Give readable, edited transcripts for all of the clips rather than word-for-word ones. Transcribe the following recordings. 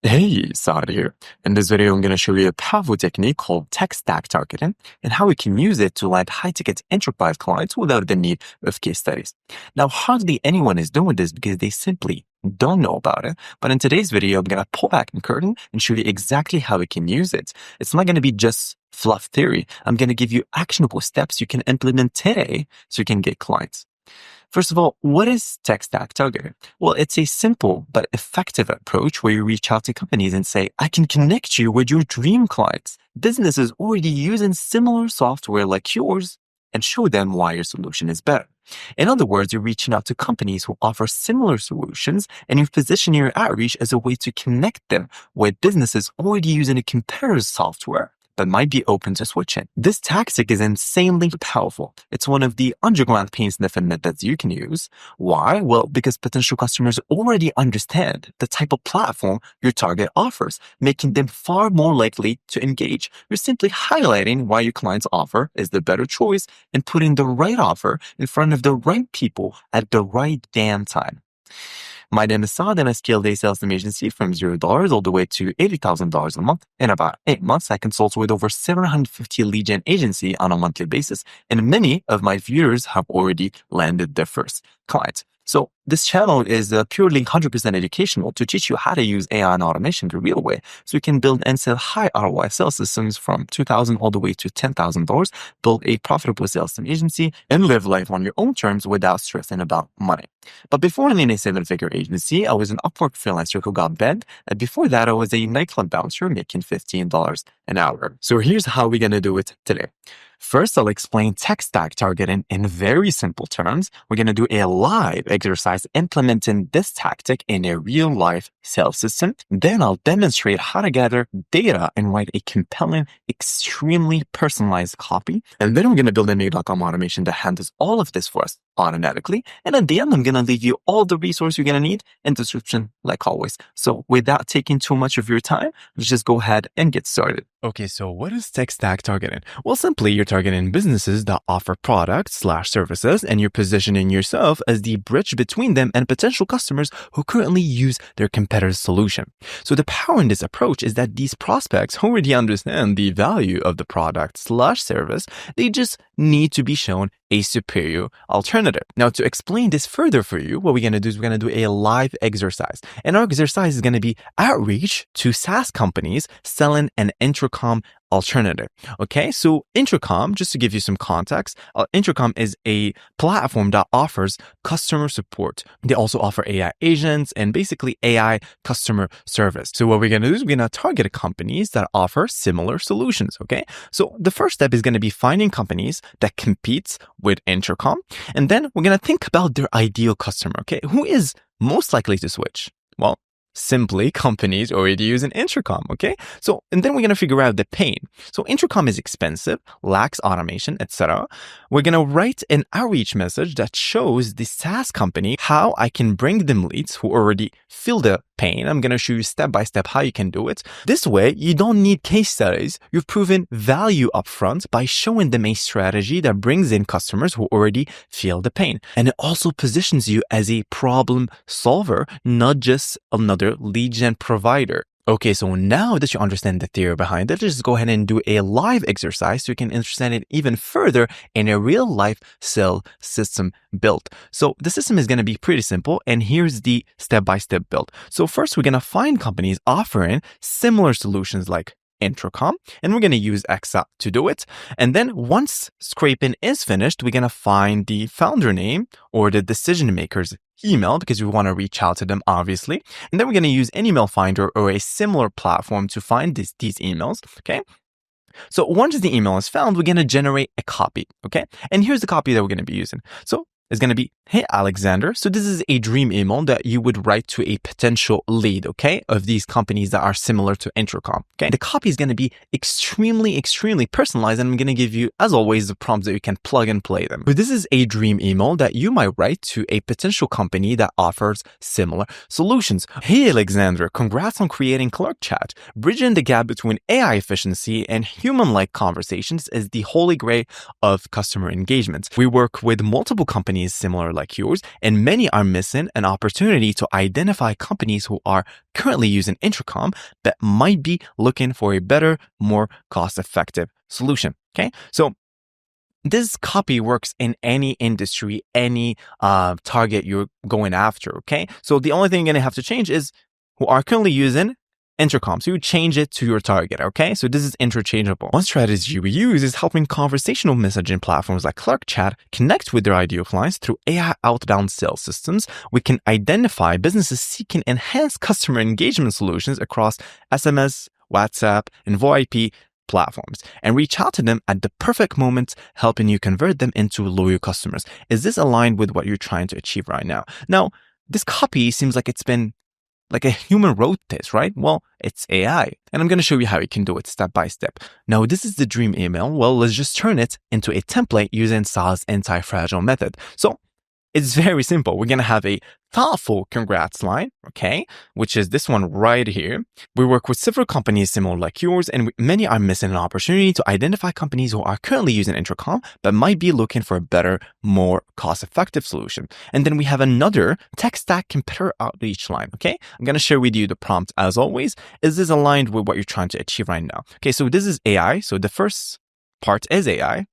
Hey, Saad here. In this video, I'm going to show you a powerful technique called tech stack targeting and how we can use it to land high-ticket enterprise clients without the need of case studies. Now, hardly anyone is doing this because they simply don't know about it. But in today's video, I'm going to pull back the curtain and show you exactly how we can use it. It's not going to be just fluff theory. I'm going to give you actionable steps you can implement today so you can get clients. First of all, what is tech stack targeting? Well, it's a simple but effective approach where you reach out to companies and say, I can connect you with your dream clients, businesses already using similar software like yours, and show them why your solution is better. In other words, you're reaching out to companies who offer similar solutions, and you position your outreach as a way to connect them with businesses already using a competitor software but might be open to switching. This tactic is insanely powerful. It's one of the underground pain sniffing methods you can use. Why? Well, because potential customers already understand the type of platform your target offers, making them far more likely to engage. You're simply highlighting why your client's offer is the better choice and putting the right offer in front of the right people at the right damn time. My name is Saad, and I scaled a sales team agency from $0 all the way to $80,000 a month. In about 8 months, I consult with over 750 lead gen agency on a monthly basis, and many of my viewers have already landed their first client. So this channel is purely 100% educational to teach you how to use AI and automation the real way, so you can build and sell high ROI sales systems from $2,000 all the way to $10,000, build a profitable sales team agency, and live life on your own terms without stressing about money. But before landing a 7-figure agency, I was an Upwork freelancer who got banned, and before that, I was a nightclub bouncer making $15 an hour. So here's how we're gonna do it today. First, I'll explain tech stack targeting in very simple terms. We're going to do a live exercise implementing this tactic in a real life sales system. Then I'll demonstrate how to gather data and write a compelling, extremely personalized copy. And then we're going to build a new.com automation that handles all of this for us automatically. And at the end, I'm going to leave you all the resources you're going to need in the description, like always. So without taking too much of your time, let's just go ahead and get started. Okay, so what is tech stack targeting? Well, simply you're targeting businesses that offer products/services, and you're positioning yourself as the bridge between them and potential customers who currently use their competitor's solution. So the power in this approach is that these prospects already understand the value of the product/service. They just need to be shown a superior alternative. Now, to explain this further for you, what we're going to do is we're going to do a live exercise. And our exercise is going to be outreach to SaaS companies selling an intercom alternative. Okay, so intercom, just to give you some context, intercom is a platform that offers customer support. They also offer AI agents and basically AI customer service. So what we're going to do is we're going to target companies that offer similar solutions. Okay, so the first step is going to be finding companies that compete with intercom, and then we're going to think about their ideal customer. Okay, who is most likely to switch? Well, simply companies already using intercom, okay? So, and then we're going to figure out the pain. So intercom is expensive, lacks automation, etc. We're going to write an outreach message that shows the SaaS company how I can bring them leads who already feel the pain. I'm going to show you step by step how you can do it. This way, you don't need case studies. You've proven value upfront by showing them a strategy that brings in customers who already feel the pain. And it also positions you as a problem solver, not just another lead gen provider. Okay, so now that you understand the theory behind it, let's just go ahead and do a live exercise so you can understand it even further in a real life sales system build. So the system is going to be pretty simple, and here's the step-by-step build. So first, we're going to find companies offering similar solutions like intercom, and we're going to use Exa to do it. And then once scraping is finished, we're going to find the founder name or the decision maker's email, because we want to reach out to them, obviously. And then we're going to use an email finder or a similar platform to find these emails. Okay. So once the email is found, we're going to generate a copy. Okay. And here's the copy that we're going to be using. So it's going to be, hey, Alexander. So this is a dream email that you would write to a potential lead, okay, of these companies that are similar to intercom. Okay. The copy is going to be extremely personalized, and I'm going to give you, as always, the prompts that you can plug and play them. But this is a dream email that you might write to a potential company that offers similar solutions. Hey, Alexander, congrats on creating Clerk Chat. Bridging the gap between AI efficiency and human-like conversations is the holy grail of customer engagement. We work with multiple companies companies similar like yours, and many are missing an opportunity to identify companies who are currently using intercom that might be looking for a better, more cost-effective solution. Okay, so this copy works in any industry, any target you're going after. Okay, so the only thing you're gonna have to change is who are currently using intercom. So you change it to your target. Okay, so this is interchangeable. One strategy we use is helping conversational messaging platforms like ClerkChat connect with their ideal clients through AI outbound sales systems. We can identify businesses seeking enhanced customer engagement solutions across SMS, WhatsApp, and VoIP platforms and reach out to them at the perfect moment, helping you convert them into loyal customers. Is this aligned with what you're trying to achieve right now? Now, this copy seems like it's been like a human wrote this, right? Well, it's AI. And I'm going to show you how you can do it step by step. Now, this is the dream email. Well, let's just turn it into a template using Sa's anti-fragile method. So it's very simple. We're going to have a thoughtful congrats line, okay, which is this one right here. We work with several companies similar like yours, and many are missing an opportunity to identify companies who are currently using intercom but might be looking for a better, more cost-effective solution. And then we have another tech stack competitor outreach line, okay? I'm going to share with you the prompt as always. Is this aligned with what you're trying to achieve right now? Okay, so this is AI. So the first part is AI.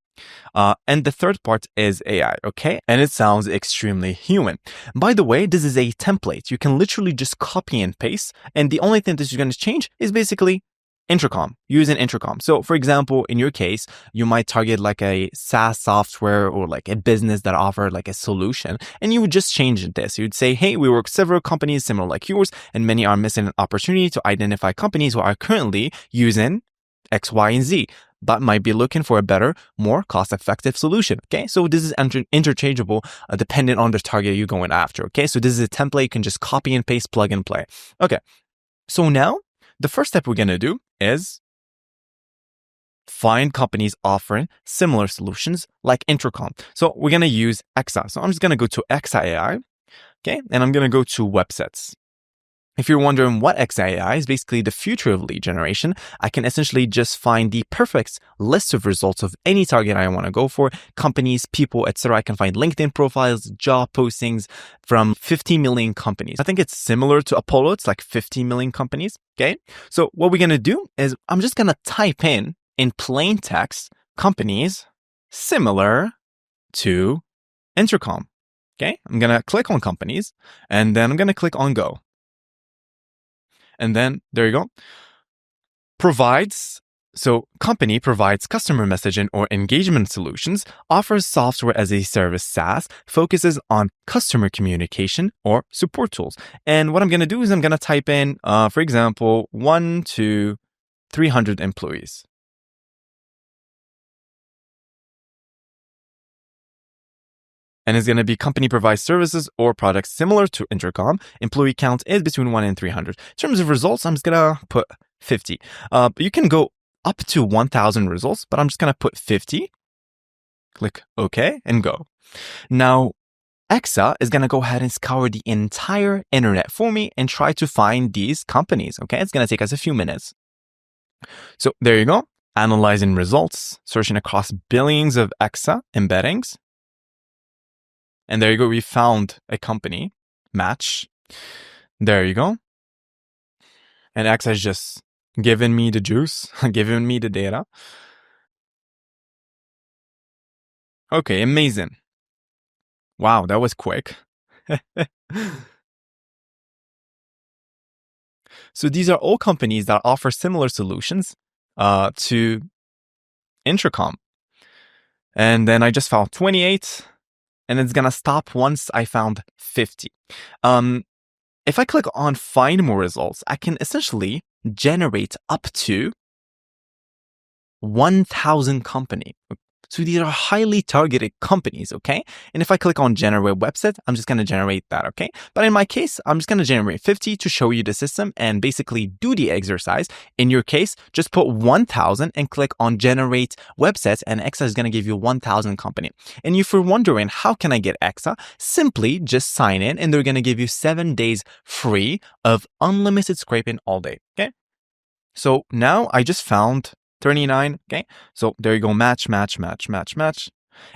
And the third part is AI, okay? And it sounds extremely human. By the way, this is a template. You can literally just copy and paste. And the only thing that you're going to change is basically intercom, using intercom. So for example, in your case, you might target like a SaaS software or like a business that offer like a solution. And you would just change this. You'd say, hey, we work with several companies similar like yours, and many are missing an opportunity to identify companies who are currently using X, Y, and Z, but might be looking for a better, more cost-effective solution. Okay, so this is interchangeable depending on the target you're going after. Okay, so this is a template you can just copy and paste, plug and play. Okay, so now the first step we're gonna do is find companies offering similar solutions like intercom. So we're gonna use EXA. So I'm just gonna go to EXA AI, okay, and I'm gonna go to websites. If you're wondering what XAI is basically the future of lead generation, I can essentially just find the perfect list of results of any target I want to go for, companies, people, etc. I can find LinkedIn profiles, job postings from 50 million companies. I think it's similar to Apollo. It's like 50 million companies. Okay. So what we're going to do is I'm just going to type in plain text, companies similar to intercom. Okay. I'm going to click on companies and then I'm going to click on go. And then there you go. Company provides customer messaging or engagement solutions, offers software as a service SaaS, focuses on customer communication or support tools. And what I'm going to do is I'm going to type in, for example, 1 to 300 employees. And it's going to be company provides services or products similar to intercom. Employee count is between 1 and 300. In terms of results, I'm just going to put 50. But you can go up to 1,000 results, but I'm just going to put 50. Click OK and go. Now, EXA is going to go ahead and scour the entire internet for me and try to find these companies. Okay, it's going to take us a few minutes. So there you go. Analyzing results, searching across billions of EXA embeddings. And there you go. We found a company match. There you go. And X has just given me the juice, given me the data. Okay, amazing. Wow, that was quick. So these are all companies that offer similar solutions to intercom. And then I just found 28. And it's going to stop once I found 50. If I click on find more results, I can essentially generate up to 1,000 companies. So these are highly targeted companies, okay? And if I click on generate website, I'm just going to generate that, okay? But in my case, I'm just going to generate 50 to show you the system and basically do the exercise. In your case, just put 1,000 and click on generate websites, and EXA is going to give you 1,000 company. And if you're wondering, how can I get EXA? Simply just sign in and they're going to give you 7 days free of unlimited scraping all day, okay? So now I just found 39, okay? So there you go, match.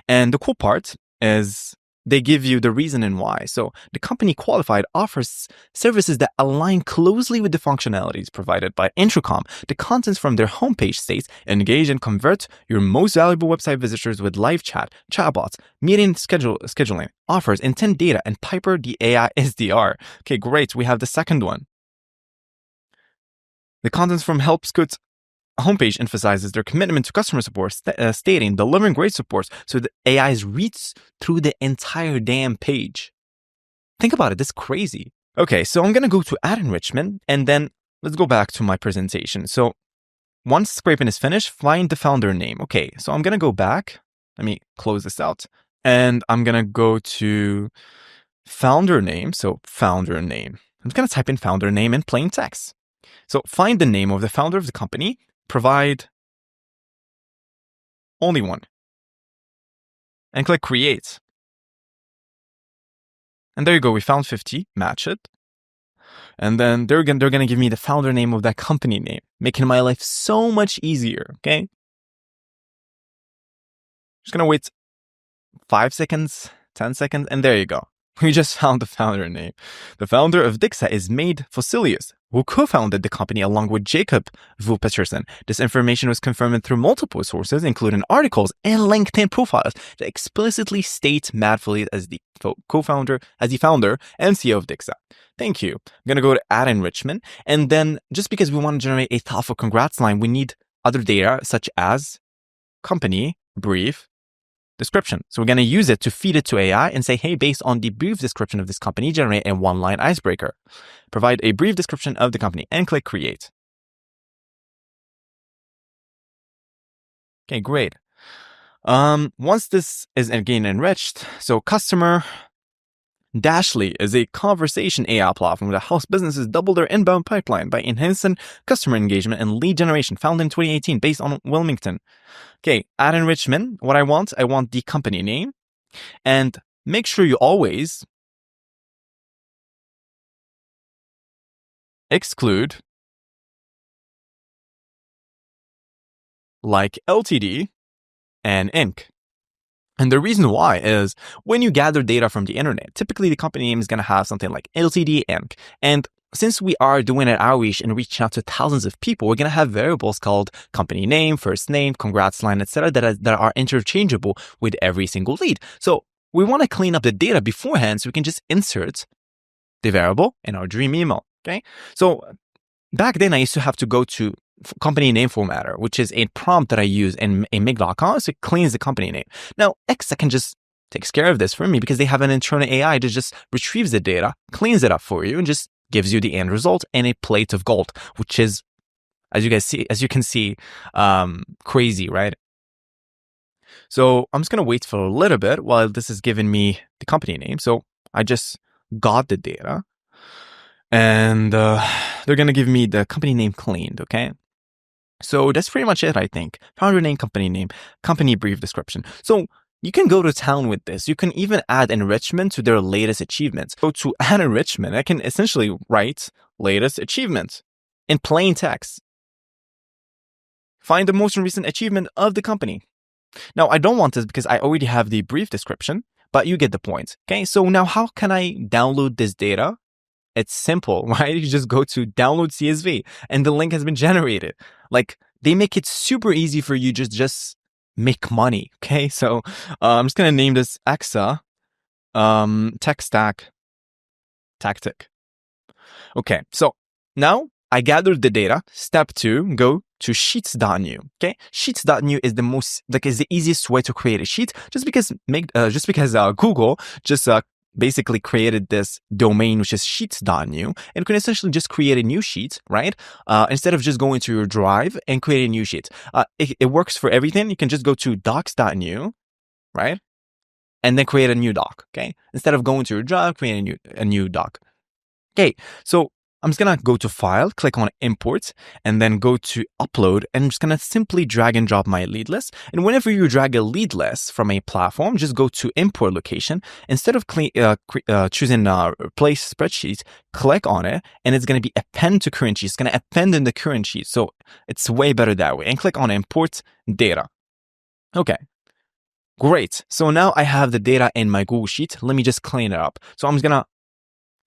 And the cool part is they give you the reason and why. So the company qualified offers services that align closely with the functionalities provided by Intercom. The contents from their homepage states, engage and convert your most valuable website visitors with live chat, chatbots, meeting scheduling, offers, intent data, and Piper the AI SDR. Okay, great. We have the second one. The contents from HelpScoot's homepage emphasizes their commitment to customer support, stating delivering great support so the AIs reads through the entire damn page. Think about it, this is crazy. Okay, so I'm gonna go to ad enrichment and then let's go back to my presentation. So once scraping is finished, find the founder name. Okay, so I'm gonna go back. Let me close this out. And I'm gonna go to founder name. So founder name. I'm gonna type in founder name in plain text. So find the name of the founder of the company. Provide only one. And click create. And there you go, we found 50, match it. And then they're gonna give me the founder name of that company name, making my life so much easier, okay? Just gonna wait 5 seconds, 10 seconds, and there you go. We just found the founder name. The founder of Dixa is Made Fossilius, who co-founded the company along with Jacob Vu Peterson. This information was confirmed through multiple sources, including articles and LinkedIn profiles that explicitly state Matt Fossilius as the co-founder, as the founder and CEO of Dixa. Thank you. I'm going to go to ad enrichment. And then just because we want to generate a thoughtful congrats line, we need other data such as company, brief, description. So we're going to use it to feed it to AI and say, hey, based on the brief description of this company, generate a one-line icebreaker. Provide a brief description of the company and click create. Okay, great. Once this is again enriched, so customer Dashly is a conversation AI platform that helps businesses double their inbound pipeline by enhancing customer engagement and lead generation, founded in 2018 based on Wilmington. Okay, ad enrichment, what I want the company name, and make sure you always exclude like LTD and Inc. And the reason why is when you gather data from the internet, typically the company name is going to have something like LTD Inc. And since we are doing an outreach and reaching out to thousands of people, we're going to have variables called company name, first name, congrats line, etc. that are interchangeable with every single lead. So we want to clean up the data beforehand so we can just insert the variable in our dream email. Okay. So back then I used to have to go to company name formatter, which is a prompt that I use in Mig.com, so it cleans the company name. Now, Exa can just takes care of this for me because they have an internal AI that just retrieves the data, cleans it up for you, and just gives you the end result in a plate of gold, which is, as you can see, crazy, right? So I'm just gonna wait for a little bit while this is giving me the company name. So I just got the data, and they're gonna give me the company name cleaned, okay? So that's pretty much it, I think. Founder name, company brief description. So you can go to town with this. You can even add enrichment to their latest achievements. So to add enrichment, I can essentially write latest achievement in plain text. Find the most recent achievement of the company. Now, I don't want this because I already have the brief description, but you get the point. Okay, so now how can I download this data? It's simple, right? You just go to download CSV and the link has been generated. Like they make it super easy for you to just make money. Okay. So I'm just going to name this Exa tech stack tactic. Okay. So now I gathered the data. Step 2, go to sheets.new. Okay. Sheets.new is the easiest way to create a sheet just because Google just basically created this domain, which is sheets.new, and you can essentially just create a new sheet, right? Instead of just going to your drive and create a new sheet. It works for everything. You can just go to docs.new, right? And then create a new doc, okay? Instead of going to your drive, create a new doc. Okay, so I'm just gonna go to File, click on Import, and then go to Upload, and I'm just gonna simply drag and drop my lead list. And whenever you drag a lead list from a platform, just go to Import Location. Instead of choosing Replace Spreadsheet, click on it, and it's gonna be Append to Current Sheet. It's gonna append in the current sheet, so it's way better that way. And click on Import Data. Okay. Great. So now I have the data in my Google Sheet. Let me just clean it up. So I'm just going to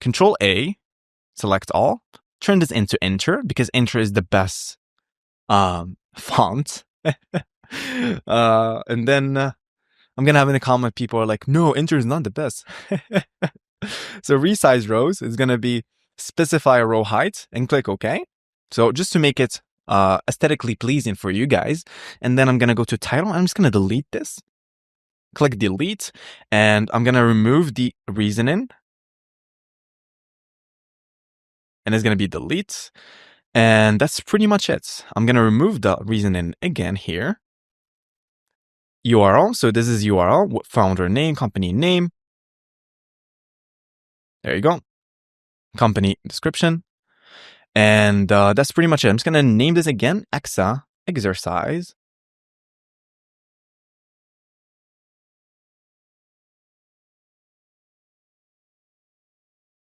Control A, select all, turn this into Enter because Enter is the best font. And then I'm going to have in a comment, people are like, no, Enter is not the best. So resize rows is going to be specify a row height and click OK. So just to make it aesthetically pleasing for you guys. And then I'm going to go to title. I'm just going to delete this. Click delete. And I'm going to remove the reasoning. And it's going to be delete. And that's pretty much it. I'm going to remove the reasoning again here. URL. So this is URL, founder name, company name. There you go. Company description. And that's pretty much it. I'm just going to name this again, EXA exercise.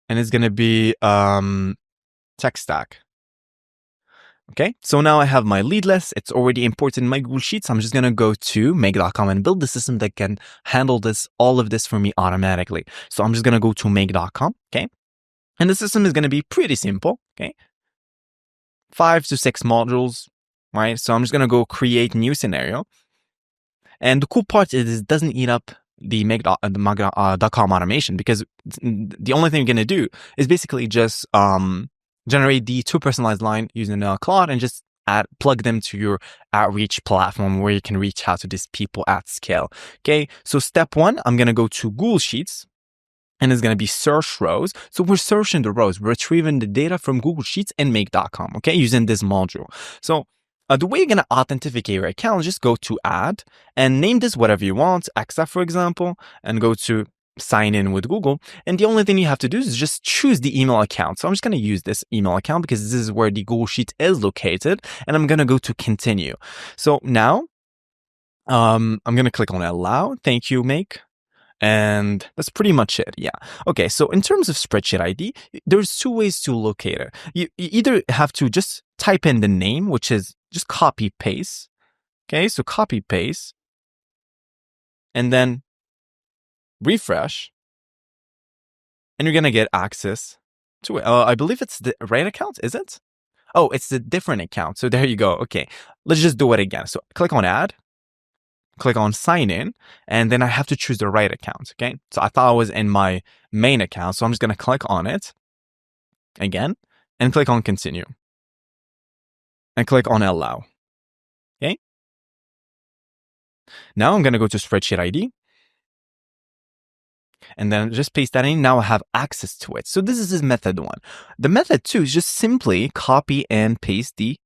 And it's going to be tech stack. Okay, so now I have my lead list. It's already imported in my Google Sheets. I'm just going to go to make.com and build the system that can handle all of this for me automatically. So I'm just going to go to make.com. Okay, and the system is going to be pretty simple. Okay, 5 to 6 modules, right? So I'm just going to go create new scenario. And the cool part is it doesn't eat up the make.com automation because the only thing you're going to do is basically just generate the 2 personalized line using Claude and just plug them to your outreach platform where you can reach out to these people at scale. Okay, so step 1, I'm going to go to Google Sheets. And it's going to be search rows. So we're searching the rows, we're retrieving the data from Google Sheets and make.com, okay, using this module. So the way you're going to authenticate your account, just go to add and name this whatever you want, EXA, for example, and go to sign in with Google. And the only thing you have to do is just choose the email account. So I'm just going to use this email account because this is where the Google Sheet is located. And I'm going to go to continue. So now I'm going to click on allow. Thank you, Make. And that's pretty much it. Yeah. Okay. So in terms of spreadsheet ID, there's 2 ways to locate it. You either have to just type in the name, which is just copy paste. Okay. So copy paste and then refresh and you're going to get access to it. I believe it's the right account. Is it? Oh, it's the different account. So there you go. Okay. Let's just do it again. So click on add. Click on sign in, and then I have to choose the right account. Okay. So I thought I was in my main account. So I'm just going to click on it again and click on continue and click on allow. Okay. Now I'm going to go to spreadsheet ID and then just paste that in. Now I have access to it. So this is method 1. The method 2 is just simply copy and paste the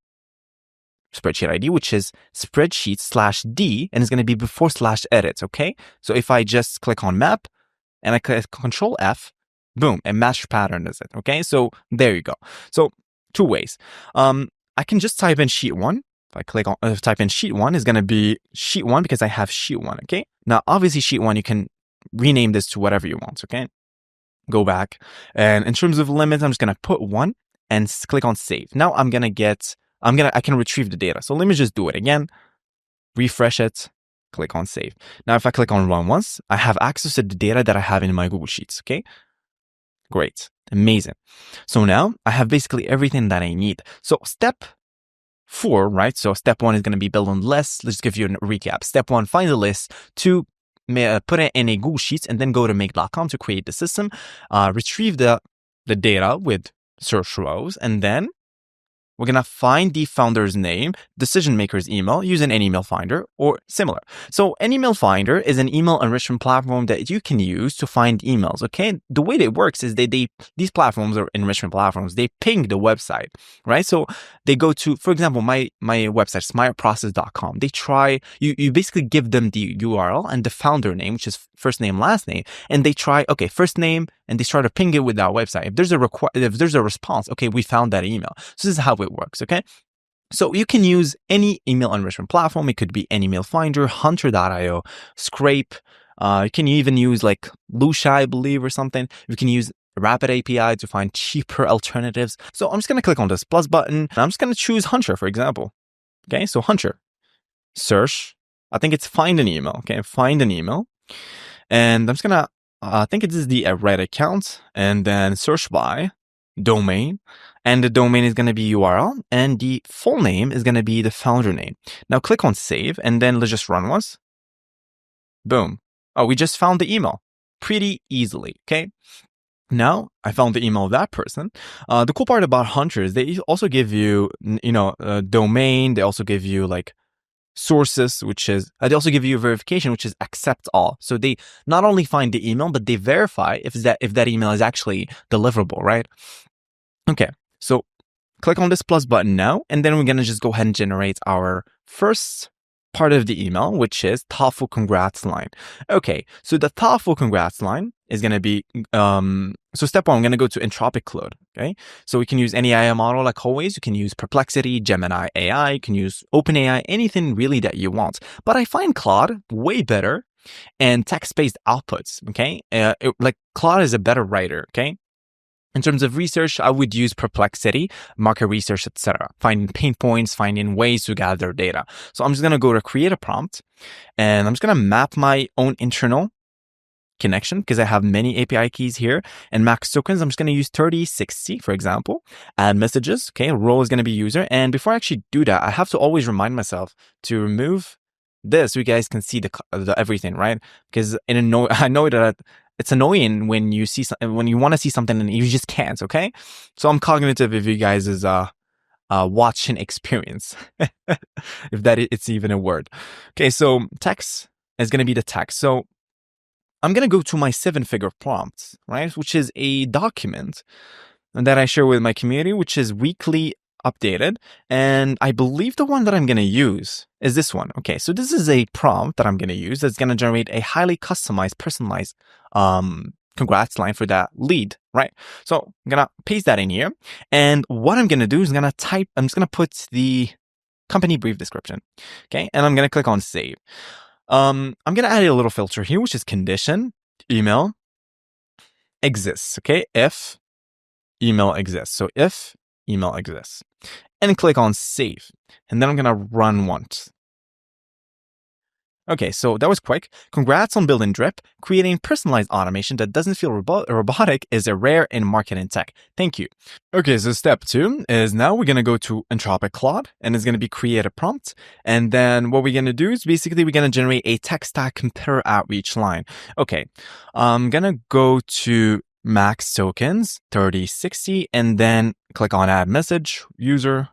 spreadsheet ID, which is spreadsheet/D, and it's going to be before /edit. Okay. So if I just click on map and I click Control F, boom, a match pattern is it. Okay. So there you go. So 2 ways. I can just type in sheet 1. If I click on type in sheet 1, is going to be sheet 1 because I have sheet 1. Okay. Now, obviously sheet 1, you can rename this to whatever you want. Okay. Go back. And in terms of limits, I'm just going to put 1 and click on save. Now I can retrieve the data. So let me just do it again. Refresh it, click on save. Now, if I click on run once, I have access to the data that I have in my Google Sheets. Okay. Great. Amazing. So now I have basically everything that I need. So step 4, right? So step 1 is going to be build on list. Let's give you a recap. Step 1, find the list. 2, put it in a Google Sheets and then go to make.com to create the system. Retrieve the data with search rows, and then we're going to find the founder's name, decision maker's email, using an email finder or similar. So an email finder is an email enrichment platform that you can use to find emails. Okay. The way that it works is these platforms are enrichment platforms. They ping the website, right? So they go to, for example, my website, smartprocess.com. They try, you basically give them the URL and the founder name, which is first name, last name. And they try, okay, first name, and they try to ping it with our website. If there's a response, okay, we found that email. So this is how it works, okay? So you can use any email enrichment platform. It could be any email finder, hunter.io, Scrape. You can even use like Lucia, I believe, or something. You can use Rapid API to find cheaper alternatives. So I'm just going to click on this plus button. And I'm just going to choose Hunter, for example. Okay, so Hunter. Search. I think it's find an email. Okay, find an email. And I'm just gonna, I think it is the right account, and then search by domain. And the domain is gonna be URL, and the full name is gonna be the founder name. Now click on save, and then let's just run once. Boom. Oh, we just found the email pretty easily. Okay. Now I found the email of that person. The cool part about Hunter is they also give you, a domain. They also give you like sources, which is, they also give you a verification, which is accept all. So they not only find the email, but they verify if that email is actually deliverable, right? Okay. So click on this plus button now, and then we're going to just go ahead and generate our first part of the email, which is thoughtful congrats line. Okay, so the thoughtful congrats line is going to be, so step one, I'm going to go to Entropic Claude. Okay, so we can use any AI model like always. You can use Perplexity, Gemini AI, you can use OpenAI, anything really that you want. But I find Claude way better and text-based outputs. Okay, like Claude is a better writer. Okay. In terms of research, I would use Perplexity, market research, etc. Finding pain points, finding ways to gather data. So I'm just going to go to create a prompt, and I'm just going to map my own internal connection because I have many API keys here. And max tokens, I'm just going to use 3060, for example. Add messages. Okay, role is going to be user. And before I actually do that, I have to always remind myself to remove this so you guys can see the everything, right? Because I know that it's annoying when you see when you want to see something and you just can't. Okay, so I'm cognitive if you guys is watching experience, if it's even a word. Okay, so text is going to be the text. So I'm going to go to my 7-figure prompt, right, which is a document that I share with my community, which is weekly updated. And I believe the one that I'm going to use is this one. Okay, so this is a prompt that I'm going to use that's going to generate a highly customized, personalized congrats line for that lead, right? So I'm going to paste that in here. And what I'm going to do is I'm just going to put the company brief description. Okay, and I'm going to click on save. I'm going to add a little filter here, which is condition email exists. Okay, if email exists. So if email exists, and click on save. And then I'm going to run once. Okay, so that was quick. Congrats on building Drip. Creating personalized automation that doesn't feel robotic is a rare in marketing tech. Thank you. Okay, so step 2 is now we're going to go to Entropic Claude, and it's going to be create a prompt. And then what we're going to do is basically we're going to generate a tech stack compare outreach line. Okay, I'm going to go to max tokens 3060 and then click on add message user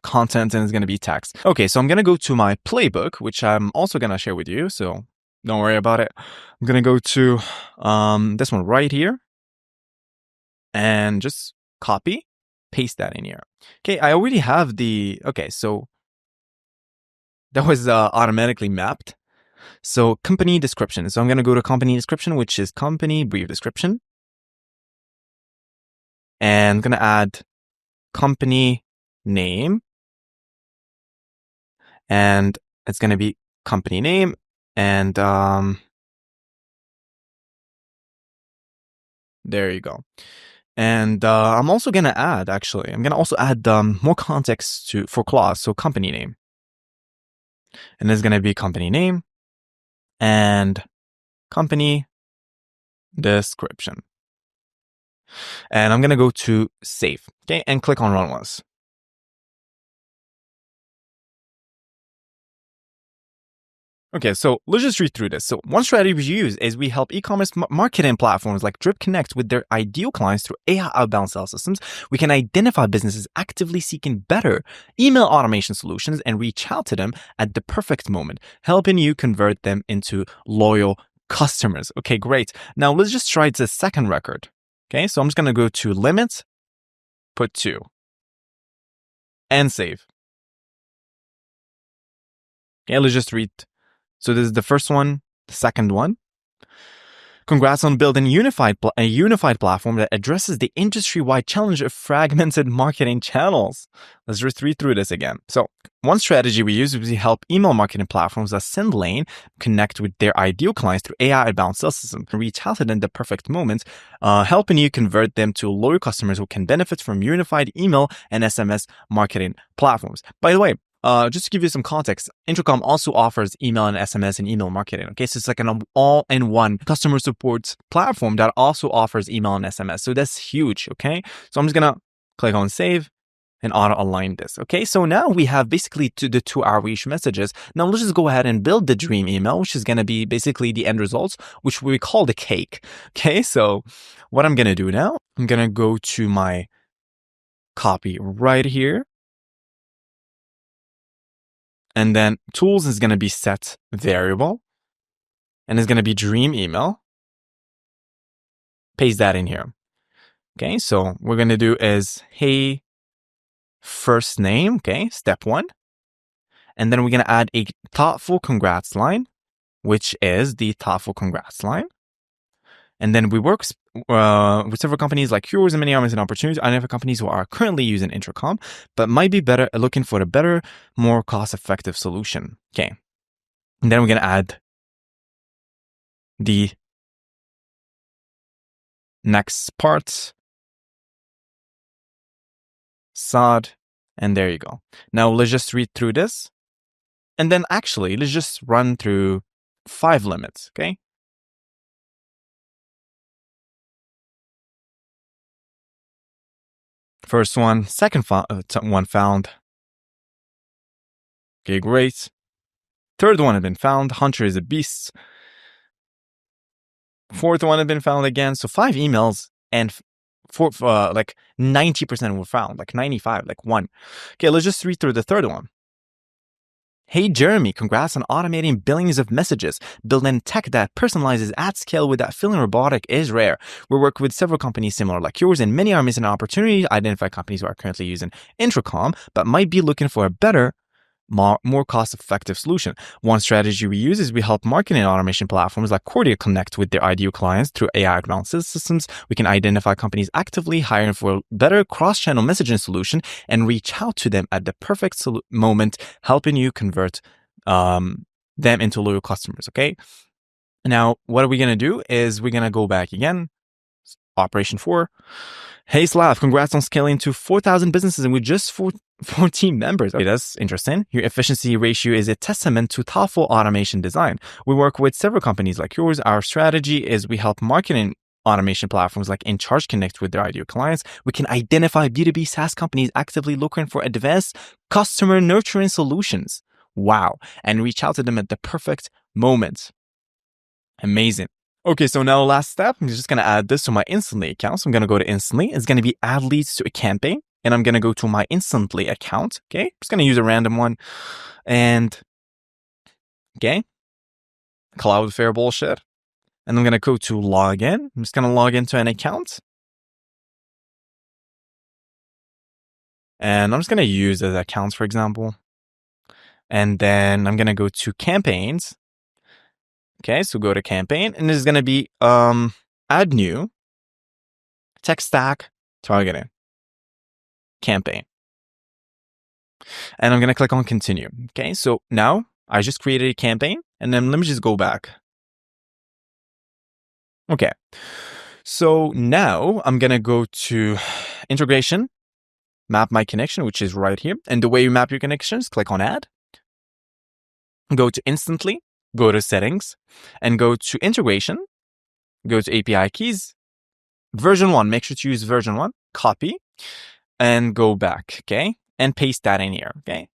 content, and it's going to be text. Okay, so I'm going to go to my playbook, which I'm also going to share with you, so don't worry about it. I'm going to go to this one right here and just copy, paste that in here. Okay, I already have okay, so that was automatically mapped. So company description. So I'm going to go to company description, which is company brief description. And I'm going to add company name. And it's going to be company name. And there you go. And I'm also going to add, actually, I'm going to also add more context for clause. So company name. And it's going to be company name and company description. And I'm going to go to save, okay, and click on run once. Okay, so let's just read through this. So one strategy we use is we help e-commerce marketing platforms like Drip connect with their ideal clients through AI outbound sales systems. We can identify businesses actively seeking better email automation solutions and reach out to them at the perfect moment, helping you convert them into loyal customers. Okay, great. Now let's just try the second record. Okay, so I'm just going to go to limit, put 2, and save. Okay, let's just read. So this is the first one, the second one. Congrats on building a unified platform that addresses the industry-wide challenge of fragmented marketing channels. Let's just read through this again. So one strategy we use is we help email marketing platforms that send lane connect with their ideal clients through AI outbound sales systems and reach out to them at the perfect moment, helping you convert them to loyal customers who can benefit from unified email and SMS marketing platforms. By the way, just to give you some context, Intercom also offers email and SMS and email marketing. Okay, so it's like an all-in-one customer support platform that also offers email and SMS. So that's huge. Okay, so I'm just gonna click on save and auto align this. Okay, so now we have basically the two outreach messages. Now let's just go ahead and build the dream email, which is gonna be basically the end results, which we call the cake. Okay, so what I'm gonna do now, I'm gonna go to my copy right here. And then tools is going to be set variable and it's going to be dream email. Paste that in here. Okay, so what we're going to do is, hey, first name, okay, step 1. And then we're going to add a thoughtful congrats line, which is the thoughtful congrats line. And then we work with several companies like yours and many Amazon opportunities. I know companies who are currently using Intercom, but might be better looking for a better, more cost-effective solution. Okay. And then we're going to add the next part, sod, and there you go. Now let's just read through this. And then actually, let's just run through 5 limits, okay? First one, second one found. Okay, great. Third one had been found. Hunter is a beast. Fourth one had been found again. So 5 emails and like 90% were found, like 95, like 1. Okay, let's just read through the third one. Hey Jeremy, congrats on automating billions of messages. Building tech that personalizes at scale without feeling robotic is rare. We work with several companies similar like yours, and many are missing opportunities. Identify companies who are currently using Intercom, but might be looking for a better, more cost-effective solution. One strategy we use is we help marketing automation platforms like Cordia connect with their ideal clients through AI-ground systems. We can identify companies actively hiring for a better cross-channel messaging solution and reach out to them at the perfect moment, helping you convert them into loyal customers. Okay. Now, what are we going to do is we're going to go back again. Operation 4. Hey Slav, congrats on scaling to 4,000 businesses and with just 14 members. Okay, that's interesting. Your efficiency ratio is a testament to thoughtful automation design. We work with several companies like yours. Our strategy is we help marketing automation platforms like InCharge connect with their ideal clients. We can identify B2B SaaS companies actively looking for advanced customer nurturing solutions. Wow. And reach out to them at the perfect moment. Amazing. Okay, so now last step, I'm just going to add this to my Instantly account. So I'm going to go to Instantly. It's going to be add leads to a campaign. And I'm going to go to my Instantly account. Okay, I'm just going to use a random one. And, okay, Cloudflare bullshit. And I'm going to go to login. I'm just going to log into an account. And I'm just going to use the accounts, for example. And then I'm going to go to campaigns. Okay, so go to campaign. And this is going to be add new tech stack targeting campaign. And I'm going to click on continue. Okay, so now I just created a campaign and then let me just go back. Okay, so now I'm going to go to integration, map my connection, which is right here. And the way you map your connections, click on add, go to instantly, go to settings and go to integration, go to API keys, version 1, make sure to use version 1, copy and go back. Okay. And paste that in here, okay?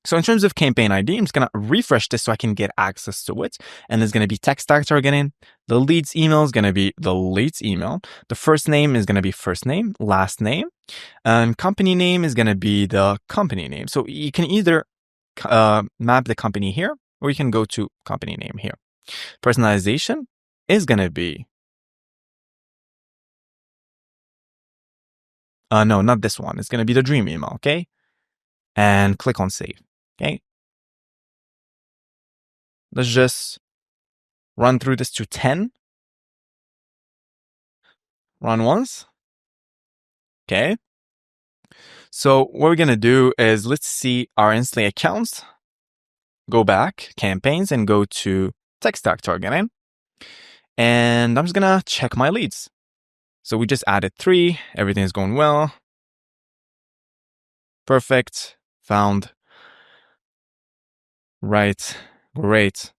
So in terms of campaign ID, I'm just going to refresh this so I can get access to it. And it's going to be tech stack targeting. The leads email is going to be the leads email. The first name is going to be first name, last name. And company name is going to be the company name. So you can either map the company here, or you can go to company name here. Personalization is going to be... no, not this one. It's going to be the dream email, okay? And click on save, okay? Let's just run through this to 10. Run once. Okay. So what we're going to do is let's see our Instantly accounts. Go back, campaigns, and go to tech stack targeting. And I'm just going to check my leads. So we just added 3. Everything is going well. Perfect. Found Right. Great.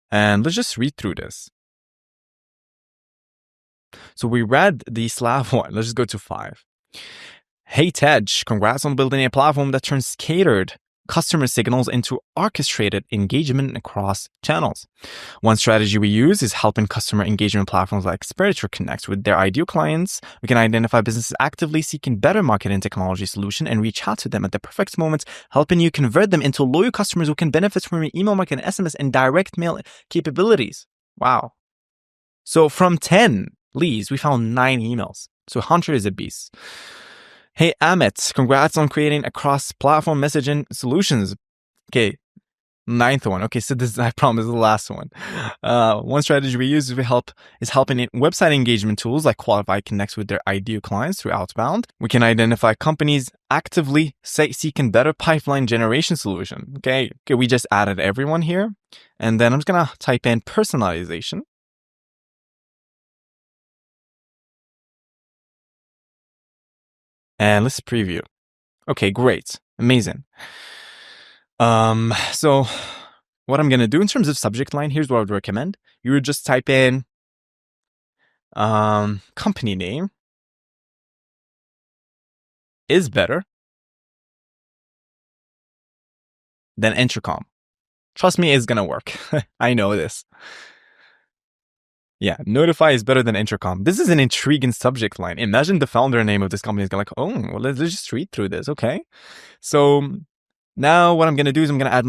And let's just read through this. So we read the Slav one. Let's just go to 5. Hey Tej, congrats on building a platform that turns catered customer signals into orchestrated engagement across channels. One strategy we use is helping customer engagement platforms like Spiriture connect with their ideal clients. We can identify businesses actively seeking better marketing technology solution and reach out to them at the perfect moment, helping you convert them into loyal customers who can benefit from your email marketing, SMS, and direct mail capabilities. Wow. So from 10 leads, we found 9 emails. So Hunter is a beast. Hey, Amit, congrats on creating a cross-platform messaging solutions. Okay, 9th one. Okay, so this is, I promise, the last one. One strategy we use is helping website engagement tools like Qualify connects with their ideal clients through outbound. We can identify companies actively seeking better pipeline generation solution. Okay, we just added everyone here. And then I'm just going to type in personalization. And let's preview. Okay, great. Amazing. So what I'm gonna do in terms of subject line, here's what I would recommend. You would just type in company name is better than intercom. Trust me, it's gonna work. I know this. Yeah, notify is better than intercom. This is an intriguing subject line. Imagine the founder name of this company is gonna like, oh, well, let's just read through this, okay? So now what I'm gonna do is I'm gonna add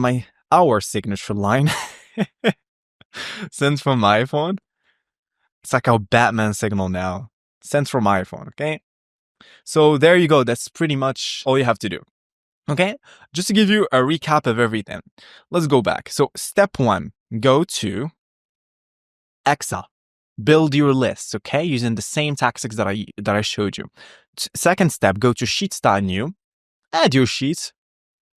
our signature line. Sends from my iPhone. It's like our Batman signal now. Sends from my iPhone, okay? So there you go. That's pretty much all you have to do. Okay? Just to give you a recap of everything. Let's go back. So step 1, go to Excel. Build your lists, okay? Using the same tactics that I showed you. Second step, go to sheets.new, add your sheets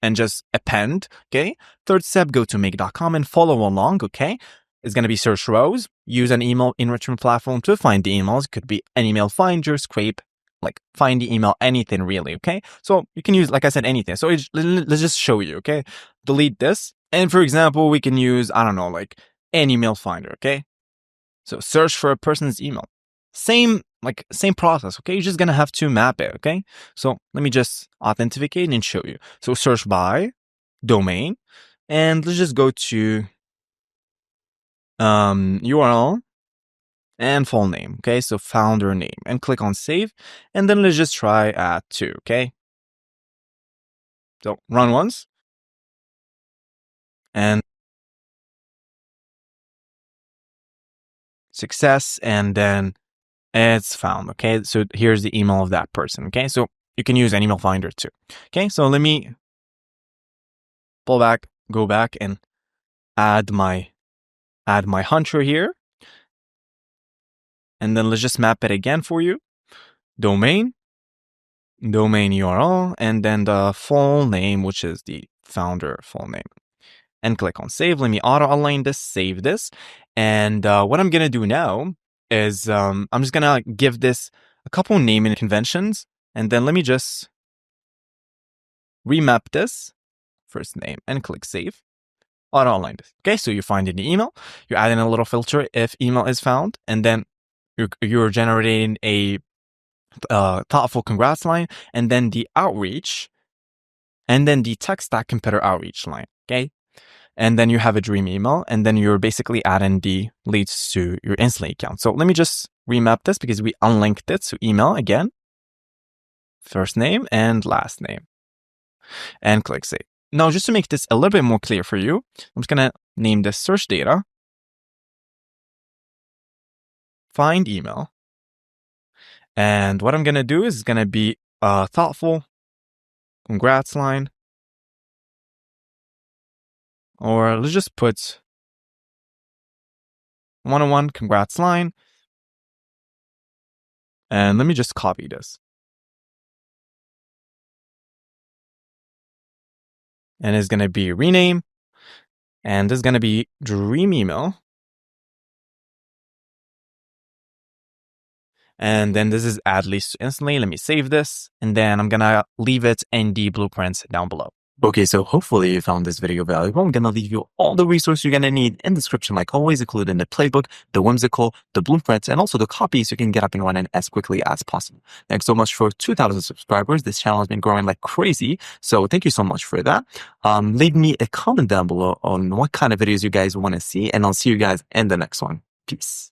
and just append, okay? Third step, go to make.com and follow along, okay? It's going to be search rows. Use an email enrichment platform to find the emails. It could be an email finder, scrape, like find the email, anything really, okay? So you can use, like I said, anything. So let's just show you, okay? Delete this. And for example, we can use, I don't know, like an email finder, okay? So search for a person's email. Same process, okay? You're just gonna have to map it, okay? So let me just authenticate and show you. So search by domain, and let's just go to URL and full name, okay? So founder name, and click on save, and then let's just try add to, okay? So run once, and success, and then it's found, okay? So here's the email of that person, okay? So you can use an email finder too, okay? So let me pull back, go back, and add my hunter here, and then let's just map it again for you. Domain URL, and then the full name, which is the founder full name, and click on save. Let me auto align this, save this, and what I'm gonna do now is I'm just gonna give this a couple naming conventions, and then let me just remap this first name and click save. Auto align this. Okay, so you find in the email, you're adding a little filter if email is found, and then you're generating a thoughtful congrats line, and then the outreach, and then the tech stack competitor outreach line. Okay, and then you have a dream email, and then you're basically adding the leads to your Instantly account. So let me just remap this because we unlinked it to email again, first name and last name, and click save. Now, just to make this a little bit more clear for you, I'm just gonna name this search data, find email, and what I'm gonna do is gonna be a thoughtful congrats line, or let's just put one-on-one congrats line, and let me just copy this. And it's gonna be rename, and this is gonna be dream email. And then this is add leads to Instantly. Let me save this, and then I'm gonna leave it in the blueprints down below. Okay, so hopefully you found this video valuable. I'm gonna leave you all the resources you're gonna need in the description, like always, including the playbook, the whimsical, the blueprints, and also the copies so you can get up and running as quickly as possible. Thanks so much for 2,000 subscribers. This channel has been growing like crazy, so thank you so much for that. Leave me a comment down below on what kind of videos you guys want to see, and I'll see you guys in the next one. Peace.